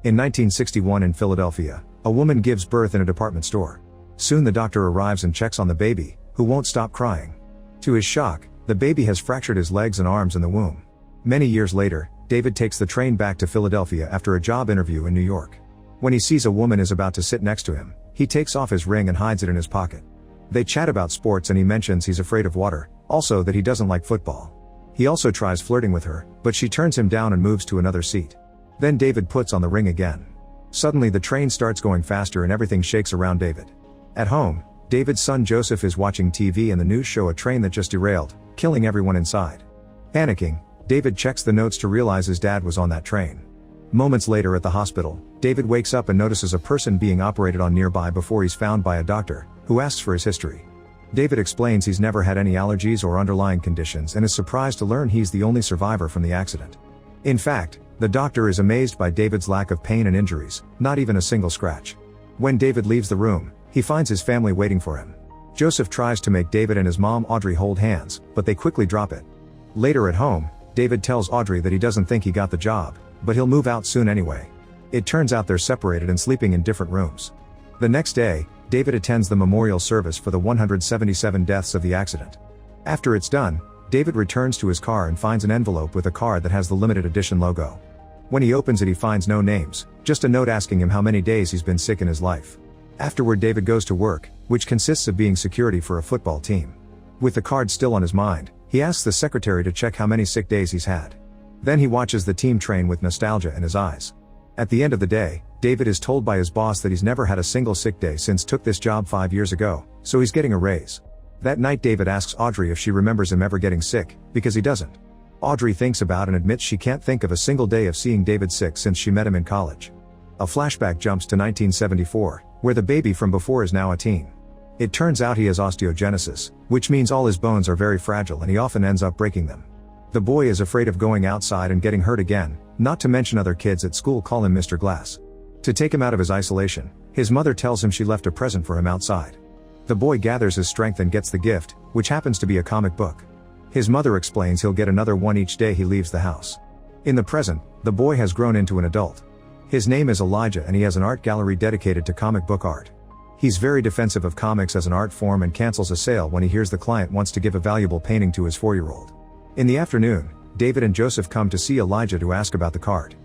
In 1961 in Philadelphia, a woman gives birth in a department store. Soon the doctor arrives and checks on the baby, who won't stop crying. To his shock, the baby has fractured his legs and arms in the womb. Many years later, David takes the train back to Philadelphia after a job interview in New York. When he sees a woman is about to sit next to him, he takes off his ring and hides it in his pocket. They chat about sports and he mentions he's afraid of water, also that he doesn't like football. He also tries flirting with her, but she turns him down and moves to another seat. Then David puts on the ring again. Suddenly the train starts going faster and everything shakes around David. At home, David's son Joseph is watching TV and the news show a train that just derailed, killing everyone inside. Panicking, David checks the notes to realize his dad was on that train. Moments later at the hospital, David wakes up and notices a person being operated on nearby before he's found by a doctor, who asks for his history. David explains he's never had any allergies or underlying conditions and is surprised to learn he's the only survivor from the accident. In fact, the doctor is amazed by David's lack of pain and injuries, not even a single scratch. When David leaves the room, he finds his family waiting for him. Joseph tries to make David and his mom Audrey hold hands, but they quickly drop it. Later at home, David tells Audrey that he doesn't think he got the job, but he'll move out soon anyway. It turns out they're separated and sleeping in different rooms. The next day, David attends the memorial service for the 177 deaths of the accident. After it's done, David returns to his car and finds an envelope with a card that has the limited edition logo. When he opens it he finds no names, just a note asking him how many days he's been sick in his life. Afterward David goes to work, which consists of being security for a football team. With the card still on his mind, he asks the secretary to check how many sick days he's had. Then he watches the team train with nostalgia in his eyes. At the end of the day, David is told by his boss that he's never had a single sick day since took this job 5 years ago, so he's getting a raise. That night David asks Audrey if she remembers him ever getting sick, because he doesn't. Audrey thinks about and admits she can't think of a single day of seeing David sick since she met him in college. A flashback jumps to 1974, where the baby from before is now a teen. It turns out he has osteogenesis, which means all his bones are very fragile and he often ends up breaking them. The boy is afraid of going outside and getting hurt again, not to mention other kids at school call him Mr. Glass. To take him out of his isolation, his mother tells him she left a present for him outside. The boy gathers his strength and gets the gift, which happens to be a comic book. His mother explains he'll get another one each day he leaves the house. In the present, the boy has grown into an adult. His name is Elijah and he has an art gallery dedicated to comic book art. He's very defensive of comics as an art form and cancels a sale when he hears the client wants to give a valuable painting to his 4-year-old. In the afternoon, David and Joseph come to see Elijah to ask about the card.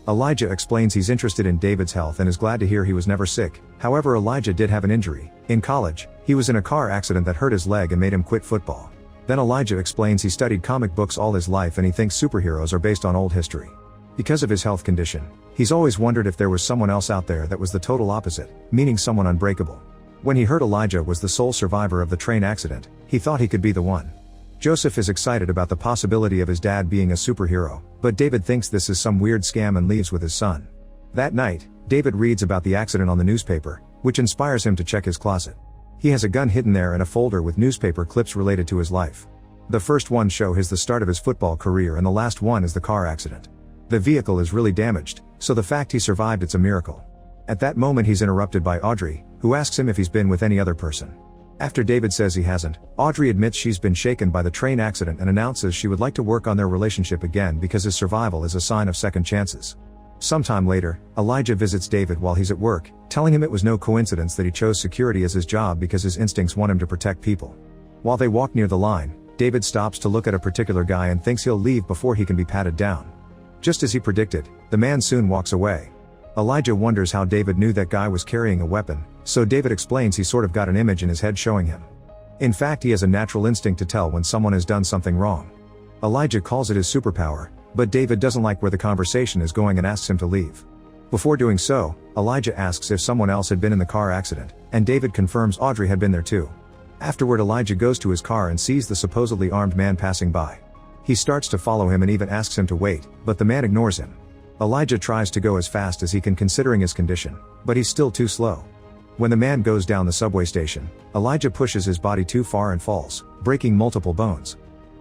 Elijah explains he's interested in David's health and is glad to hear he was never sick. However, Elijah did have an injury. In college, he was in a car accident that hurt his leg and made him quit football. Then Elijah explains he studied comic books all his life and he thinks superheroes are based on old history. Because of his health condition, he's always wondered if there was someone else out there that was the total opposite, meaning someone unbreakable. When he heard Elijah was the sole survivor of the train accident, he thought he could be the one. Joseph is excited about the possibility of his dad being a superhero, but David thinks this is some weird scam and leaves with his son. That night, David reads about the accident on the newspaper, which inspires him to check his closet. He has a gun hidden there and a folder with newspaper clips related to his life. The first one shows the start of his football career and the last one is the car accident. The vehicle is really damaged, so the fact he survived it's a miracle. At that moment he's interrupted by Audrey, who asks him if he's been with any other person. After David says he hasn't, Audrey admits she's been shaken by the train accident and announces she would like to work on their relationship again because his survival is a sign of second chances. Sometime later, Elijah visits David while he's at work, telling him it was no coincidence that he chose security as his job because his instincts want him to protect people. While they walk near the line, David stops to look at a particular guy and thinks he'll leave before he can be patted down. Just as he predicted, the man soon walks away. Elijah wonders how David knew that guy was carrying a weapon, so David explains he sort of got an image in his head showing him. In fact, he has a natural instinct to tell when someone has done something wrong. Elijah calls it his superpower, but David doesn't like where the conversation is going and asks him to leave. Before doing so, Elijah asks if someone else had been in the car accident, and David confirms Audrey had been there too. Afterward, Elijah goes to his car and sees the supposedly armed man passing by. He starts to follow him and even asks him to wait, but the man ignores him. Elijah tries to go as fast as he can considering his condition, but he's still too slow. When the man goes down the subway station, Elijah pushes his body too far and falls, breaking multiple bones.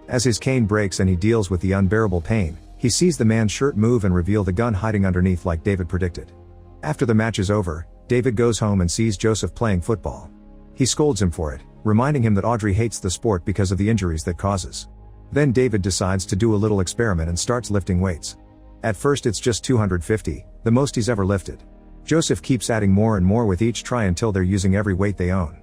As his cane breaks and he deals with the unbearable pain, he sees the man's shirt move and reveal the gun hiding underneath like David predicted. After the match is over, David goes home and sees Joseph playing football. He scolds him for it, reminding him that Audrey hates the sport because of the injuries that causes. Then David decides to do a little experiment and starts lifting weights. At first it's just 250, the most he's ever lifted. Joseph keeps adding more and more with each try until they're using every weight they own.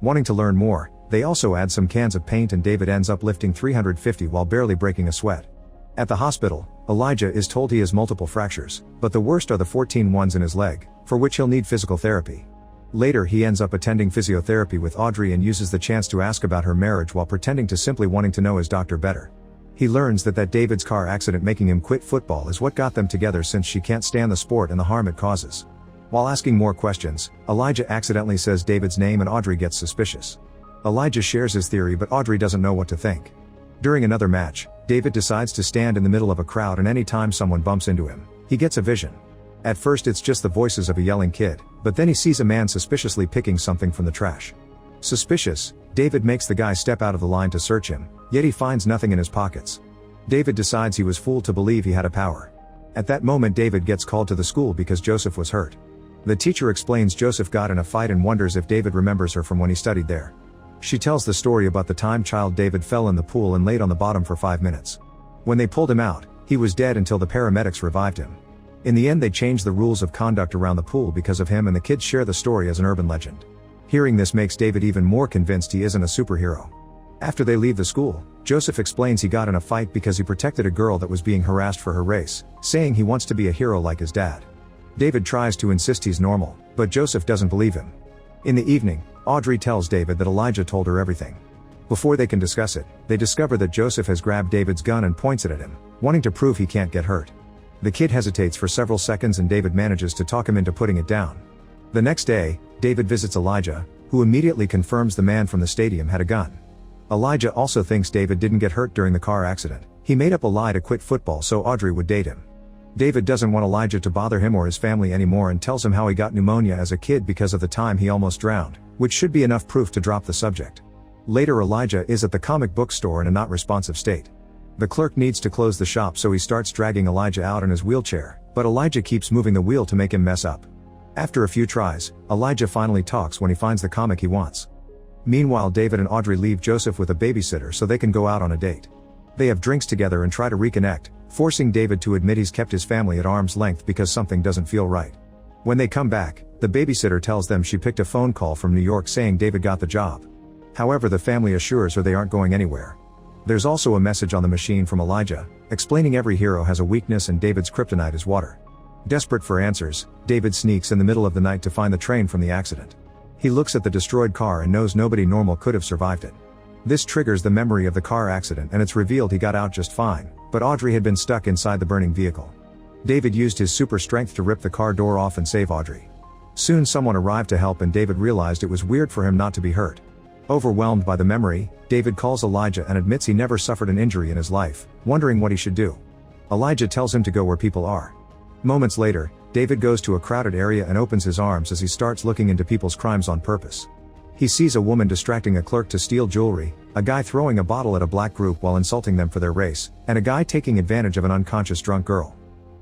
Wanting to learn more, they also add some cans of paint and David ends up lifting 350 while barely breaking a sweat. At the hospital, Elijah is told he has multiple fractures, but the worst are the 14 ones in his leg, for which he'll need physical therapy. Later he ends up attending physiotherapy with Audrey and uses the chance to ask about her marriage while pretending to simply wanting to know his doctor better. He learns that David's car accident making him quit football is what got them together since she can't stand the sport and the harm it causes. While asking more questions, Elijah accidentally says David's name and Audrey gets suspicious. Elijah shares his theory but Audrey doesn't know what to think. During another match, David decides to stand in the middle of a crowd and anytime someone bumps into him, he gets a vision. At first it's just the voices of a yelling kid, but then he sees a man suspiciously picking something from the trash. Suspicious, David makes the guy step out of the line to search him, yet he finds nothing in his pockets. David decides he was fooled to believe he had a power. At that moment David gets called to the school because Joseph was hurt. The teacher explains Joseph got in a fight and wonders if David remembers her from when he studied there. She tells the story about the time child David fell in the pool and laid on the bottom for 5 minutes. When they pulled him out, he was dead until the paramedics revived him. In the end they changed the rules of conduct around the pool because of him and the kids share the story as an urban legend. Hearing this makes David even more convinced he isn't a superhero. After they leave the school, Joseph explains he got in a fight because he protected a girl that was being harassed for her race, saying he wants to be a hero like his dad. David tries to insist he's normal, but Joseph doesn't believe him. In the evening, Audrey tells David that Elijah told her everything. Before they can discuss it, they discover that Joseph has grabbed David's gun and points it at him, wanting to prove he can't get hurt. The kid hesitates for several seconds and David manages to talk him into putting it down. The next day, David visits Elijah, who immediately confirms the man from the stadium had a gun. Elijah also thinks David didn't get hurt during the car accident. He made up a lie to quit football so Audrey would date him. David doesn't want Elijah to bother him or his family anymore and tells him how he got pneumonia as a kid because of the time he almost drowned, which should be enough proof to drop the subject. Later Elijah is at the comic book store in a not responsive state. The clerk needs to close the shop so he starts dragging Elijah out in his wheelchair, but Elijah keeps moving the wheel to make him mess up. After a few tries, Elijah finally talks when he finds the comic he wants. Meanwhile David and Audrey leave Joseph with a babysitter so they can go out on a date. They have drinks together and try to reconnect, forcing David to admit he's kept his family at arm's length because something doesn't feel right. When they come back, the babysitter tells them she picked a phone call from New York saying David got the job. However, the family assures her they aren't going anywhere. There's also a message on the machine from Elijah, explaining every hero has a weakness and David's kryptonite is water. Desperate for answers, David sneaks in the middle of the night to find the train from the accident. He looks at the destroyed car and knows nobody normal could have survived it. This triggers the memory of the car accident and it's revealed he got out just fine, but Audrey had been stuck inside the burning vehicle. David used his super strength to rip the car door off and save Audrey. Soon someone arrived to help and David realized it was weird for him not to be hurt. Overwhelmed by the memory, David calls Elijah and admits he never suffered an injury in his life, wondering what he should do. Elijah tells him to go where people are. Moments later, David goes to a crowded area and opens his arms as he starts looking into people's crimes on purpose. He sees a woman distracting a clerk to steal jewelry, a guy throwing a bottle at a black group while insulting them for their race, and a guy taking advantage of an unconscious drunk girl.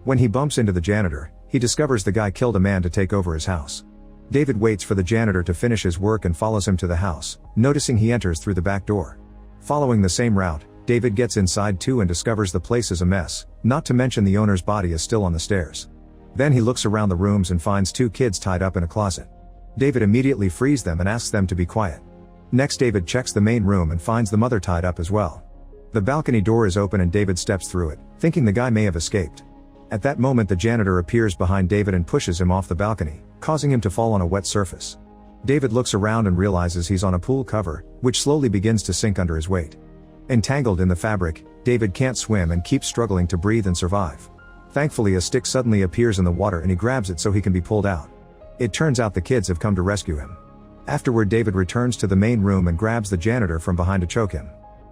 When he bumps into the janitor, he discovers the guy killed a man to take over his house. David waits for the janitor to finish his work and follows him to the house, noticing he enters through the back door. Following the same route, David gets inside too and discovers the place is a mess, not to mention the owner's body is still on the stairs. Then he looks around the rooms and finds 2 kids tied up in a closet. David immediately frees them and asks them to be quiet. Next David checks the main room and finds the mother tied up as well. The balcony door is open and David steps through it, thinking the guy may have escaped. At that moment the janitor appears behind David and pushes him off the balcony, causing him to fall on a wet surface. David looks around and realizes he's on a pool cover, which slowly begins to sink under his weight. Entangled in the fabric, David can't swim and keeps struggling to breathe and survive. Thankfully a stick suddenly appears in the water and he grabs it so he can be pulled out. It turns out the kids have come to rescue him. Afterward David returns to the main room and grabs the janitor from behind to choke him.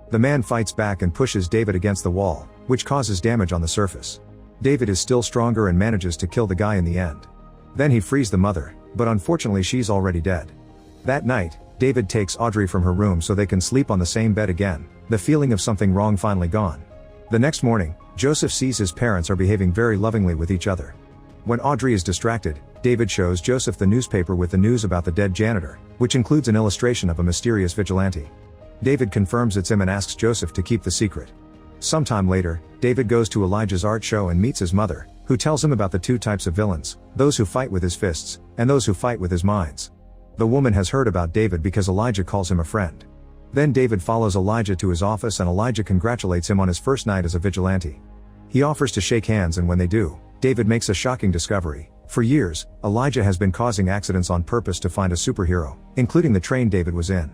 The man fights back and pushes David against the wall, which causes damage on the surface. David is still stronger and manages to kill the guy in the end. Then he frees the mother, but unfortunately she's already dead. That night, David takes Audrey from her room so they can sleep on the same bed again, the feeling of something wrong finally gone. The next morning, Joseph sees his parents are behaving very lovingly with each other. When Audrey is distracted, David shows Joseph the newspaper with the news about the dead janitor, which includes an illustration of a mysterious vigilante. David confirms it's him and asks Joseph to keep the secret. Sometime later, David goes to Elijah's art show and meets his mother, who tells him about the two types of villains, those who fight with his fists, and those who fight with his minds. The woman has heard about David because Elijah calls him a friend. Then David follows Elijah to his office and Elijah congratulates him on his first night as a vigilante. He offers to shake hands, and when they do, David makes a shocking discovery. For years, Elijah has been causing accidents on purpose to find a superhero, including the train David was in.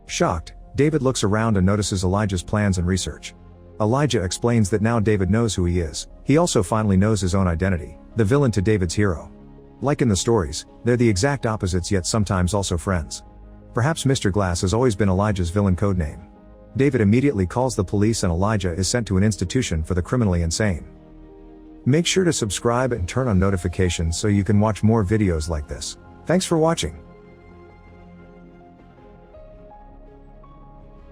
Shocked, David looks around and notices Elijah's plans and research. Elijah explains that now David knows who he is. He also finally knows his own identity, the villain to David's hero. Like in the stories, they're the exact opposites yet sometimes also friends. Perhaps Mr. Glass has always been Elijah's villain codename. David immediately calls the police and Elijah is sent to an institution for the criminally insane. Make sure to subscribe and turn on notifications so you can watch more videos like this. Thanks for watching.